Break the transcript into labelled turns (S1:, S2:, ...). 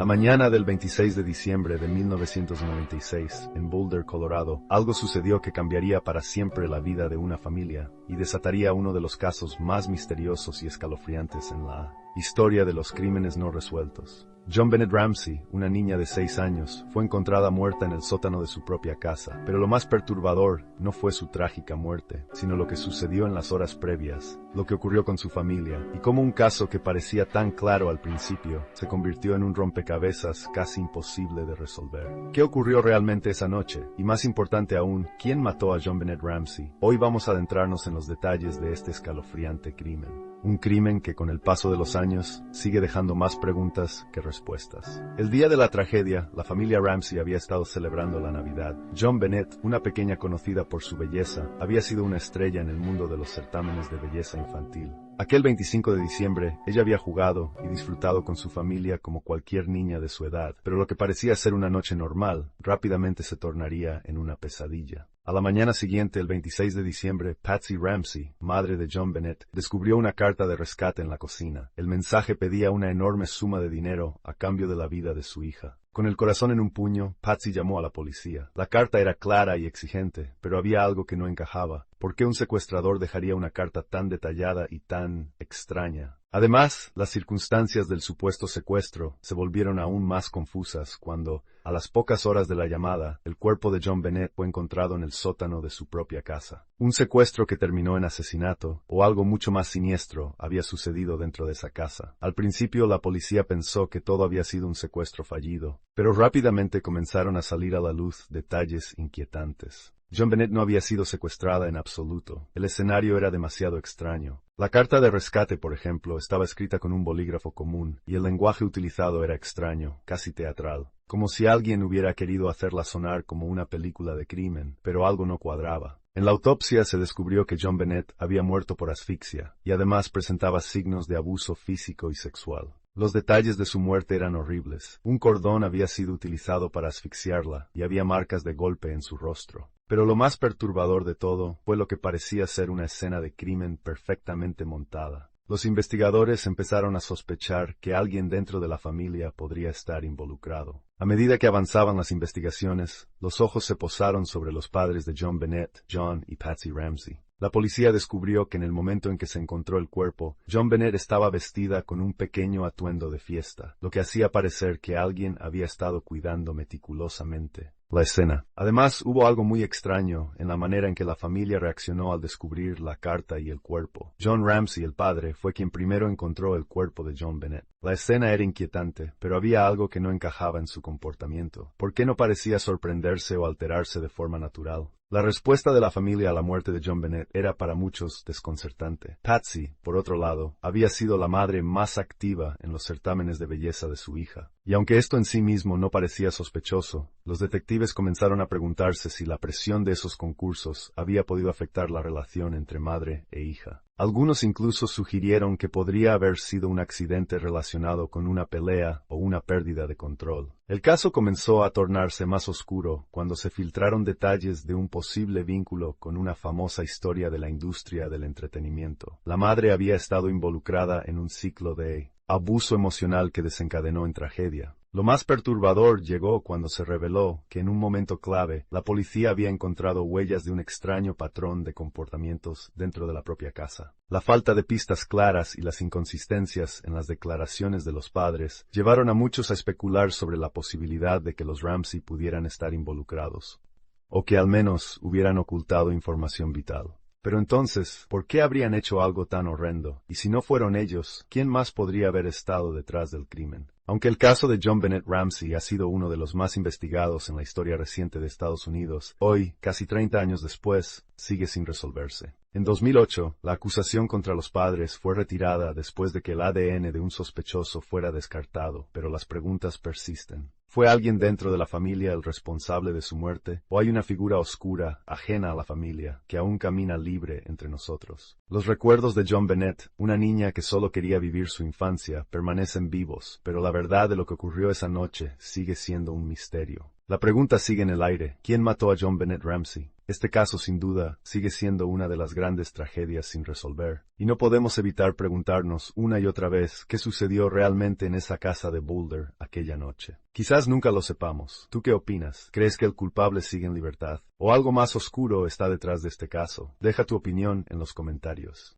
S1: La mañana del 26 de diciembre de 1996, en Boulder, Colorado, algo sucedió que cambiaría para siempre la vida de una familia y desataría uno de los casos más misteriosos y escalofriantes en la historia de los crímenes no resueltos. JonBenét Ramsey, una niña de 6 años, fue encontrada muerta en el sótano de su propia casa, pero lo más perturbador no fue su trágica muerte, sino lo que sucedió en las horas previas, lo que ocurrió con su familia, y cómo un caso que parecía tan claro al principio se convirtió en un rompecabezas casi imposible de resolver. ¿Qué ocurrió realmente esa noche? Y más importante aún, ¿quién mató a JonBenét Ramsey? Hoy vamos a adentrarnos en los detalles de este escalofriante crimen. Un crimen que con el paso de los años sigue dejando más preguntas que respuestas. El día de la tragedia, la familia Ramsey había estado celebrando la Navidad. JonBenét, una pequeña conocida por su belleza, había sido una estrella en el mundo de los certámenes de belleza infantil. Aquel 25 de diciembre, ella había jugado y disfrutado con su familia como cualquier niña de su edad, pero lo que parecía ser una noche normal, rápidamente se tornaría en una pesadilla. A la mañana siguiente, el 26 de diciembre, Patsy Ramsey, madre de JonBenét, descubrió una carta de rescate en la cocina. El mensaje pedía una enorme suma de dinero a cambio de la vida de su hija. Con el corazón en un puño, Patsy llamó a la policía. La carta era clara y exigente, pero había algo que no encajaba. ¿Por qué un secuestrador dejaría una carta tan detallada y tan extraña? Además, las circunstancias del supuesto secuestro se volvieron aún más confusas cuando, a las pocas horas de la llamada, el cuerpo de JonBenét fue encontrado en el sótano de su propia casa. Un secuestro que terminó en asesinato, o algo mucho más siniestro, había sucedido dentro de esa casa. Al principio la policía pensó que todo había sido un secuestro fallido, pero rápidamente comenzaron a salir a la luz detalles inquietantes. JonBenét no había sido secuestrada en absoluto. El escenario era demasiado extraño. La carta de rescate, por ejemplo, estaba escrita con un bolígrafo común, y el lenguaje utilizado era extraño, casi teatral, como si alguien hubiera querido hacerla sonar como una película de crimen, pero algo no cuadraba. En la autopsia se descubrió que JonBenét había muerto por asfixia, y además presentaba signos de abuso físico y sexual. Los detalles de su muerte eran horribles. Un cordón había sido utilizado para asfixiarla, y había marcas de golpe en su rostro. Pero lo más perturbador de todo fue lo que parecía ser una escena de crimen perfectamente montada. Los investigadores empezaron a sospechar que alguien dentro de la familia podría estar involucrado. A medida que avanzaban las investigaciones, los ojos se posaron sobre los padres de JonBenét, John y Patsy Ramsey. La policía descubrió que en el momento en que se encontró el cuerpo, JonBenét estaba vestida con un pequeño atuendo de fiesta, lo que hacía parecer que alguien había estado cuidando meticulosamente la escena. Además, hubo algo muy extraño en la manera en que la familia reaccionó al descubrir la carta y el cuerpo. John Ramsey, el padre, fue quien primero encontró el cuerpo de JonBenét. La escena era inquietante, pero había algo que no encajaba en su comportamiento. ¿Por qué no parecía sorprenderse o alterarse de forma natural? La respuesta de la familia a la muerte de JonBenét era para muchos desconcertante. Patsy, por otro lado, había sido la madre más activa en los certámenes de belleza de su hija. Y aunque esto en sí mismo no parecía sospechoso, los detectives comenzaron a preguntarse si la presión de esos concursos había podido afectar la relación entre madre e hija. Algunos incluso sugirieron que podría haber sido un accidente relacionado con una pelea o una pérdida de control. El caso comenzó a tornarse más oscuro cuando se filtraron detalles de un posible vínculo con una famosa historia de la industria del entretenimiento. La madre había estado involucrada en un ciclo de abuso emocional que desencadenó en tragedia. Lo más perturbador llegó cuando se reveló que en un momento clave la policía había encontrado huellas de un extraño patrón de comportamientos dentro de la propia casa. La falta de pistas claras y las inconsistencias en las declaraciones de los padres llevaron a muchos a especular sobre la posibilidad de que los Ramsey pudieran estar involucrados, o que al menos hubieran ocultado información vital. Pero entonces, ¿por qué habrían hecho algo tan horrendo? Y si no fueron ellos, ¿quién más podría haber estado detrás del crimen? Aunque el caso de JonBenét Ramsey ha sido uno de los más investigados en la historia reciente de Estados Unidos, hoy, casi 30 años después, sigue sin resolverse. En 2008, la acusación contra los padres fue retirada después de que el ADN de un sospechoso fuera descartado, pero las preguntas persisten. ¿Fue alguien dentro de la familia el responsable de su muerte? ¿O hay una figura oscura, ajena a la familia, que aún camina libre entre nosotros? Los recuerdos de JonBenét, una niña que solo quería vivir su infancia, permanecen vivos, pero la verdad de lo que ocurrió esa noche sigue siendo un misterio. La pregunta sigue en el aire. ¿Quién mató a JonBenét Ramsey? Este caso, sin duda, sigue siendo una de las grandes tragedias sin resolver, y no podemos evitar preguntarnos una y otra vez qué sucedió realmente en esa casa de Boulder aquella noche. Quizás nunca lo sepamos. ¿Tú qué opinas? ¿Crees que el culpable sigue en libertad? ¿O algo más oscuro está detrás de este caso? Deja tu opinión en los comentarios.